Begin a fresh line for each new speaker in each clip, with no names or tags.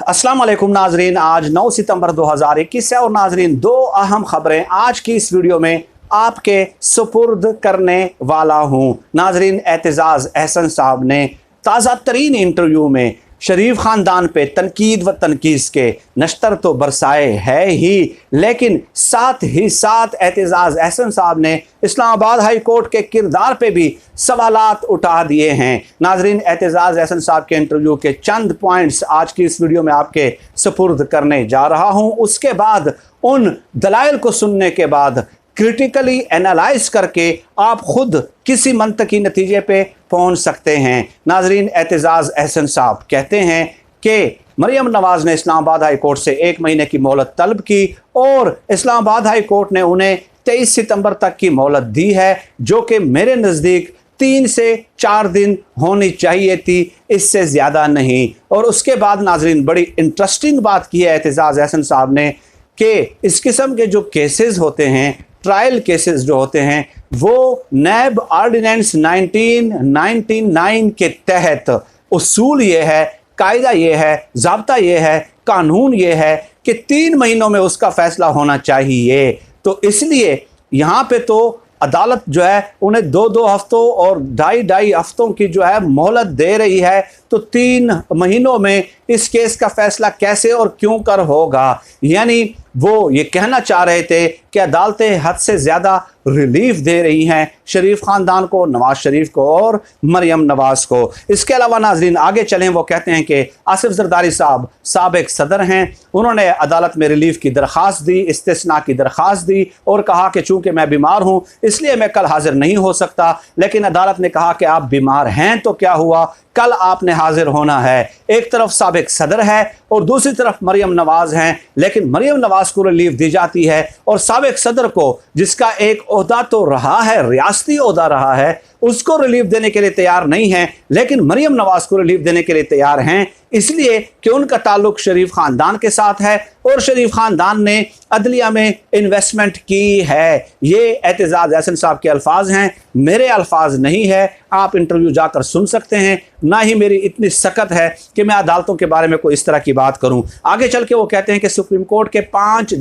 अस्सलाम वालेकुम नाजरीन, आज 9 सितंबर 2021 है और नाजरीन दो अहम खबरें आज की इस वीडियो में आपके सुपुर्द करने वाला हूं। नाजरीन, एतजाज़ अहसन साहब ने ताज़ा तरीन इंटरव्यू में शरीफ ख़ानदान पे तनकीद व तनकीस के नश्तर तो बरसाए है ही, लेकिन साथ ही साथ एतजाज़ अहसन साहब ने इस्लामाबाद हाई कोर्ट के किरदार पे भी सवालात उठा दिए हैं। नाजरीन, एतजाज़ अहसन साहब के इंटरव्यू के चंद पॉइंट्स आज की इस वीडियो में आपके सुपुर्द करने जा रहा हूँ। उसके बाद उन दलाइल को सुनने के बाद क्रिटिकली एनालाइज करके आप खुद किसी मंतकी नतीजे पे पहुंच सकते हैं। नाजरीन, एतजाज़ अहसन साहब कहते हैं कि मरियम नवाज़ ने इस्लामाबाद हाई कोर्ट से 1 महीने की मोहलत तलब की और इस्लामाबाद हाई कोर्ट ने उन्हें 23 सितंबर तक की मोहलत दी है, जो कि मेरे नज़दीक 3 से 4 दिन होनी चाहिए थी, इससे ज़्यादा नहीं। और उसके बाद नाजरीन बड़ी इंटरेस्टिंग बात की है एतजाज़ अहसन साहब ने कि इस किस्म के जो केसेस होते हैं, ट्रायल केसेस जो होते हैं, वो नैब ऑर्डिनेंस 1999 के तहत उसूल ये है, कायदा ये है, ज़ाब्ता ये है, कानून ये है कि 3 महीनों में उसका फ़ैसला होना चाहिए। तो इसलिए यहाँ पे तो अदालत जो है उन्हें 2-2 हफ्तों और 2.5 हफ्तों की जो है मोहलत दे रही है, तो 3 महीनों में इस केस का फैसला कैसे और क्यों कर होगा। यानी वो ये कहना चाह रहे थे कि अदालतें हद से ज़्यादा रिलीफ दे रही हैं शरीफ ख़ानदान को, नवाज शरीफ को और मरियम नवाज़ को। इसके अलावा नाजरीन आगे चलें, वो कहते हैं कि आसिफ जरदारी साहब साबिक सदर हैं, उन्होंने अदालत में रिलीफ की दरख्वास्त दी, इस्तिस्ना की दरख्वास्त दी और कहा कि चूँकि मैं बीमार हूँ इसलिए मैं कल हाजिर नहीं हो सकता। लेकिन अदालत ने कहा कि आप बीमार हैं तो क्या हुआ, कल आपने हाजिर होना है। एक तरफ साबिक सदर है और दूसरी तरफ मरियम नवाज़ हैं, लेकिन मरियम नवाज़ को रिलीफ दी जाती है और साबिक सदर को, जिसका एक ओहदा तो रहा है, रियासती ओहदा रहा है, उसको रिलीफ देने के लिए तैयार नहीं है, लेकिन मरियम नवाज़ को रिलीफ देने के लिए तैयार हैं, इसलिए कि उनका ताल्लुक शरीफ ख़ानदान के साथ है और शरीफ ख़ानदान ने अदलिया में इन्वेस्टमेंट की है। ये एतजाज़ अहसन साहब के अल्फाज हैं, मेरे अल्फाज नहीं है। आप इंटरव्यू जाकर सुन सकते हैं। ना ही मेरी इतनी सकत है कि मैं अदालतों के बारे में कोई इस तरह की बात करूं। आगे चल के वो कहते हैं कि सुप्रीम कोर्ट के 5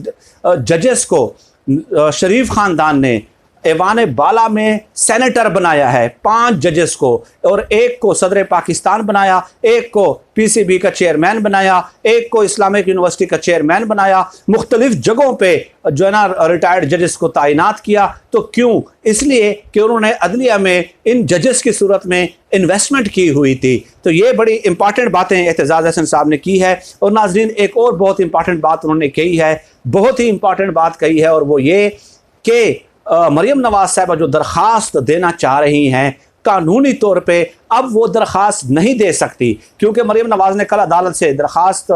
जजेस को शरीफ ख़ानदान ने ऐवान बाला में सेनेटर बनाया है, 5 जजेस को, और एक को सदर पाकिस्तान बनाया, एक को पीसीबी का चेयरमैन बनाया, एक को इस्लामिक यूनिवर्सिटी का चेयरमैन बनाया, मुख्तलिफ जगहों पे जो है ना रिटायर्ड जजेस को तैनात किया। तो क्यों? इसलिए कि उन्होंने अदलिया में इन जजेस की सूरत में इन्वेस्टमेंट की हुई थी। तो ये बड़ी इंपॉर्टेंट बातें एतजाज़ अहसन साहब ने की है। और नाजरीन एक और बहुत इंपॉर्टेंट बात उन्होंने कही है, बहुत ही इंपॉर्टेंट बात कही है, और वो ये कि मरियम नवाज़ साहबा जो दरख्वास्त देना चाह रही हैं कानूनी तौर पे अब वो दरख्वास्त नहीं दे सकती, क्योंकि मरियम नवाज़ ने कल अदालत से दरख्वास्त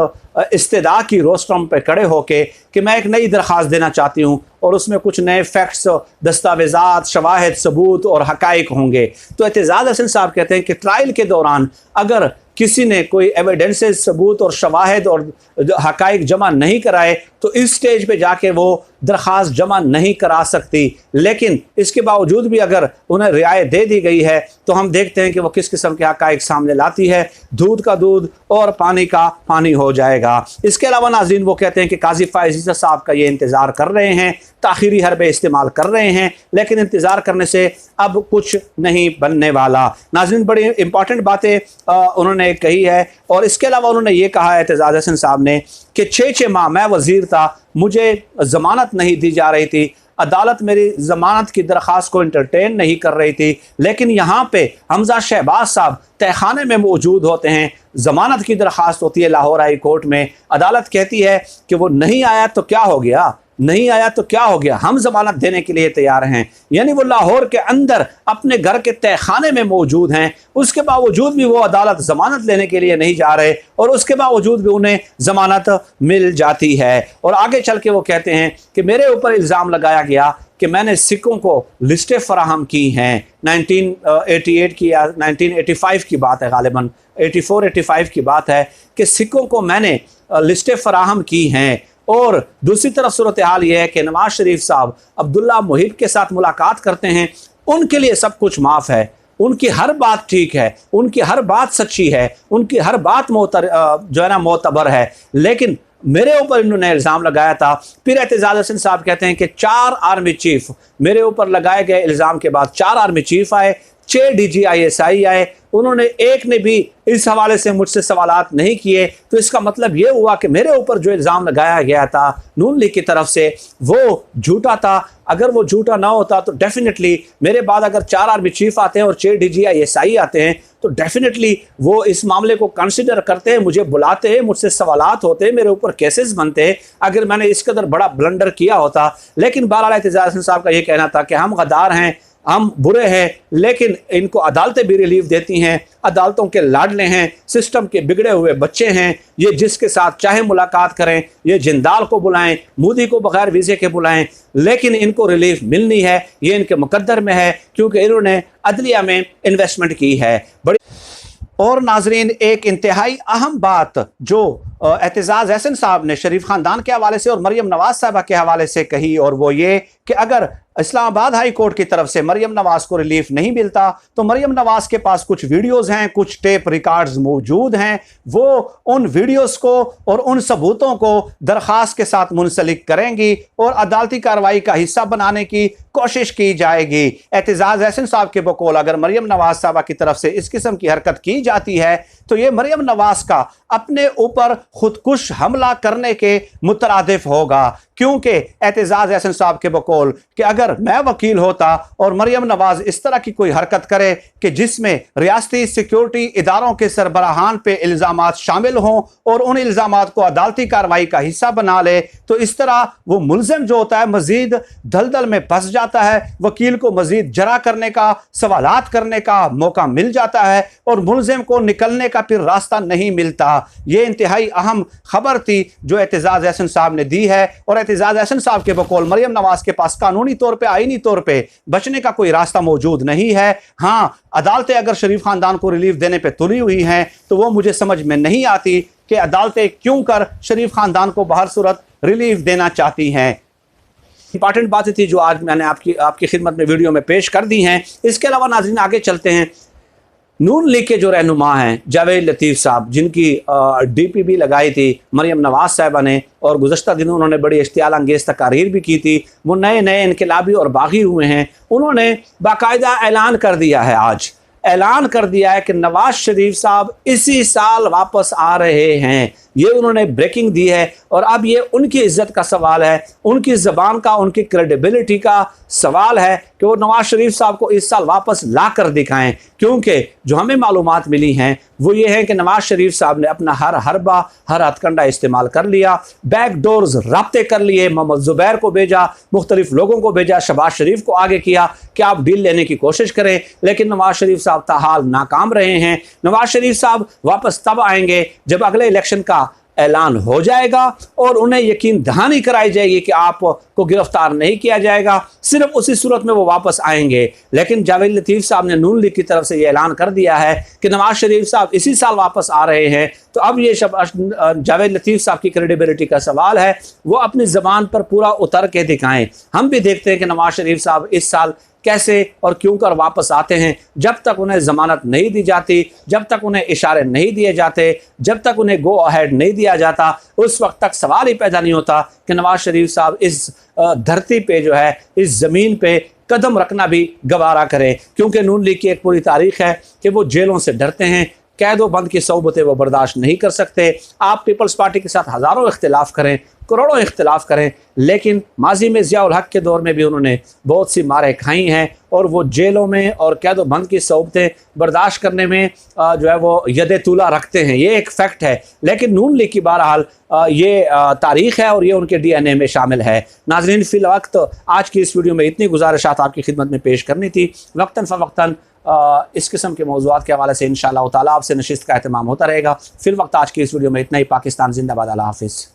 इस्तदा की रोस्टम पे खड़े होके कि मैं एक नई दरख्वास्त देना चाहती हूँ और उसमें कुछ नए फैक्ट्स, दस्तावेज़ात, शवाहिद, सबूत और हक़ाइक़ होंगे। तो एतजाज़ अहसन साहब कहते हैं कि ट्रायल के दौरान अगर किसी ने कोई एविडेंसेस, सबूत और शवाहिद और हक़ाइक़ जमा नहीं कराए तो इस स्टेज पे जाके वो दरख्वास्त जमा नहीं करा सकती। लेकिन इसके बावजूद भी अगर उन्हें रियायत दे दी गई है तो हम देखते हैं कि वो किस किस्म के हक़ाइक़ सामने लाती है। दूध का दूध और पानी का पानी हो जाएगा। इसके अलावा नाज़रीन वो कहते हैं कि काजी फ़ाइज़ ईसा साहब का ये इंतज़ार कर रहे हैं, ताख़ीरी हरबे इस्तेमाल कर रहे हैं, लेकिन इंतज़ार करने से अब कुछ नहीं बनने वाला। नाज़रीन बड़ी इंपॉर्टेंट बातें उन्होंने कही है। और इसके अलावा उन्होंने ये कहा है एतजाज़ अहसन साहब ने कि 6 माह मैं वज़ीर था, मुझे ज़मानत नहीं दी जा रही थी, अदालत मेरी ज़मानत की दरख्वास्त को इंटरटेन नहीं कर रही थी, लेकिन यहाँ पे हमजा शहबाज साहब तहखाने में मौजूद होते हैं, ज़मानत की दरख्वास्त होती है लाहौर हाई कोर्ट में, अदालत कहती है कि वो नहीं आया तो क्या हो गया, नहीं आया तो क्या हो गया, हम ज़मानत देने के लिए तैयार हैं। यानी वो लाहौर के अंदर अपने घर के तहखाने में मौजूद हैं, उसके बावजूद भी वो अदालत ज़मानत लेने के लिए नहीं जा रहे और उसके बावजूद भी उन्हें ज़मानत मिल जाती है। और आगे चल के वो कहते हैं कि मेरे ऊपर इल्ज़ाम लगाया गया कि मैंने सिखों को लिस्टें फराहम की हैं, 1988 की या 1985 की बात है, गालिबन 84-85 की बात है, कि सिखों को मैंने लिस्टें फराहम की हैं। और दूसरी तरफ सूरत हाल यह है कि नवाज शरीफ साहब अब्दुल्ला मुहिब के साथ मुलाकात करते हैं, उनके लिए सब कुछ माफ़ है, उनकी हर बात ठीक है, उनकी हर बात सच्ची है, उनकी हर बात जो है ना मोतबर है, लेकिन मेरे ऊपर इन्होंने इल्ज़ाम लगाया था। फिर एतजाज़ हसन साहब कहते हैं कि 4 आर्मी चीफ मेरे ऊपर लगाए गए इल्ज़ाम के बाद 4 आर्मी चीफ आए, 6 DGISI आए, उन्होंने एक ने भी इस हवाले से मुझसे सवालात नहीं किए। तो इसका मतलब ये हुआ कि मेरे ऊपर जो इल्ज़ाम लगाया गया था नून लीग की तरफ से वो झूठा था। अगर वो झूठा ना होता तो डेफिनेटली मेरे बाद अगर 4 आर्मी चीफ आते हैं और 6 DGISI आते हैं तो डेफिनेटली वो इस मामले को कंसिडर करते हैं, मुझे बुलाते हैं, मुझसे सवालात होते हैं, मेरे ऊपर केसेस बनते हैं अगर मैंने इस कदर बड़ा ब्लंडर किया होता। लेकिन बहरहाल एतजाज़ हसन साहब का ये कहना था कि हम गद्दार हैं, हम बुरे हैं, लेकिन इनको अदालतें भी रिलीफ देती हैं, अदालतों के लाडले हैं, सिस्टम के बिगड़े हुए बच्चे हैं, ये जिसके साथ चाहे मुलाकात करें, ये जिंदाल को बुलाएं, मोदी को बगैर वीज़े के बुलाएं, लेकिन इनको रिलीफ मिलनी है, ये इनके मुकद्दर में है क्योंकि इन्होंने अदलिया में इन्वेस्टमेंट की है। बड़ी और नाजरीन, एक इंतहाई अहम बात जो एतजाज़ हसन साहब ने शरीफ ख़ानदान के हवाले से और मरियम नवाज़ साहबा के हवाले से कही, और वो ये कि अगर इस्लामाबाद हाई कोर्ट की तरफ से मरियम नवाज़ को रिलीफ नहीं मिलता तो मरियम नवाज़ के पास कुछ वीडियोज़ हैं, कुछ टेप रिकॉर्ड्स मौजूद हैं, वो उन वीडियोज़ को और उन सबूतों को दरख्वास्त के साथ मुंसलिक करेंगी और अदालती कार्रवाई का हिस्सा बनाने की कोशिश की जाएगी। एतजाज़ हसन साहब के बकौल अगर मरियम नवाज़ साहबा की तरफ से इस किस्म की हरकत की जाती है तो ये मरियम नवाज़ का अपने ऊपर खुदकुश हमला करने के मुतरादिफ होगा, क्योंकि एतजाज़ हसन साहब के बकौल कि अगर मैं वकील होता और मरियम नवाज़ इस तरह की कोई हरकत करे कि जिसमें रियासती सिक्योरिटी इदारों के सरबराहान पे इल्ज़ामात शामिल हों और उन इल्ज़ामात को अदालती कार्रवाई का हिस्सा बना ले, तो इस तरह वो मुल्ज़िम जो होता है मज़ीद दलदल में फंस जाता है, वकील को मज़ीद जरा करने का, सवालात करने का मौका मिल जाता है और मुल्ज़िम को निकलने का फिर रास्ता नहीं मिलता। ये इंतहाई अहम खबर थी जो एतजाज़ हसन साहब ने दी है, और एतजाज़ हसन साहब के बकौल मरियम नवाज़ के पास कानूनी तौर पे, आईनी तौर पे बचने का कोई रास्ता मौजूद नहीं है। हाँ, अदालतें अगर शरीफ ख़ानदान को रिलीफ देने पे तुली हुई हैं तो वो मुझे समझ में नहीं आती कि अदालतें क्यों कर शरीफ ख़ानदान को बहर सूरत रिलीफ देना चाहती हैं। इंपॉर्टेंट बातें थी जो आज मैंने आपकी खिदमत में वीडियो में पेश कर दी हैं। इसके अलावा नाज़रीन आगे चलते हैं। नून लीग के जो रहनुमा हैं जावेद लतीफ़ साहब, जिनकी DPB लगाई थी मरियम नवाज़ साहबा ने, और गुज़श्ता दिनों उन्होंने बड़ी इश्तियाल अंगेज़ तकारीर भी की थी, वो नए नए इनकलाबी और बागी हुए हैं। उन्होंने बाकायदा ऐलान कर दिया है, आज ऐलान कर दिया है कि नवाज़ शरीफ साहब इसी साल वापस आ रहे हैं। ये उन्होंने ब्रेकिंग दी है, और अब ये उनकी इज्जत का सवाल है, उनकी ज़बान का, उनकी क्रेडिबिलिटी का सवाल है कि वो नवाज़ शरीफ साहब को इस साल वापस ला कर दिखाएं। क्योंकि जो हमें मालूमात मिली हैं वो ये है कि नवाज़ शरीफ साहब ने अपना हर हरबा, हर हथकंडा इस्तेमाल कर लिया, बैक डोर्स राब्ते कर लिए, मोहम्मद ज़ुबैर को भेजा, मुख्तलिफ लोगों को भेजा, शहबाज शरीफ को आगे किया कि आप डील लेने की कोशिश करें, लेकिन नवाज़ शरीफ साहब ताहाल नाकाम रहे हैं। नवाज़ शरीफ साहब वापस तब आएंगे जब अगले इलेक्शन का ऐलान हो जाएगा और उन्हें यकीन दहानी कराई जाएगी कि आपको गिरफ्तार नहीं किया जाएगा, सिर्फ उसी सूरत में वो वापस आएंगे। लेकिन जावेद लतीफ़ साहब ने नून लीग की तरफ से ये ऐलान कर दिया है कि नवाज़ शरीफ साहब इसी साल वापस आ रहे हैं। तो अब ये जावेद लतीफ़ साहब की क्रेडिबिलिटी का सवाल है, वो अपनी ज़बान पर पूरा उतर के दिखाएं। हम भी देखते हैं कि नवाज़ शरीफ साहब इस साल कैसे और क्यों कर वापस आते हैं। जब तक उन्हें ज़मानत नहीं दी जाती, जब तक उन्हें इशारे नहीं दिए जाते, जब तक उन्हें गो अहेड नहीं दिया जाता, उस वक्त तक सवाल ही पैदा नहीं होता कि नवाज़ शरीफ साहब इस धरती पे जो है, इस ज़मीन पे कदम रखना भी गवारा करें। क्योंकि नून लीग की एक पूरी तारीख है कि वो जेलों से डरते हैं, कैद व बंद की सोबतें वो बर्दाश्त नहीं कर सकते। आप पीपल्स पार्टी के साथ हज़ारों इख्तिलाफ करें, करोड़ों इख्तिलाफ करें, लेकिन माजी में ज़िया उल हक के दौर में भी उन्होंने बहुत सी मारें खाई हैं और वो जेलों में और कैद व बंद की सोबतें बर्दाश्त करने में जो है वो यदे तूला रखते हैं। ये एक फैक्ट है। लेकिन नून लीग की बहरहाल ये तारीख़ है और ये उनके DNA में शामिल है। नाज़रीन, फ़िल वक्त आज की इस वीडियो में इतनी गुजारिशात आपकी खिदमत में पेश करनी थी। वक्तन फ़वक्तन इस किस्म के मौज़ूआत के हवाले से इंशाअल्लाह ताला आपसे नशिस्त का एहतमाम होता रहेगा। फ़िल वक्त आज की इस वीडियो में इतना ही। पाकिस्तान जिंदाबाद। अल्लाह हाफ़िज़।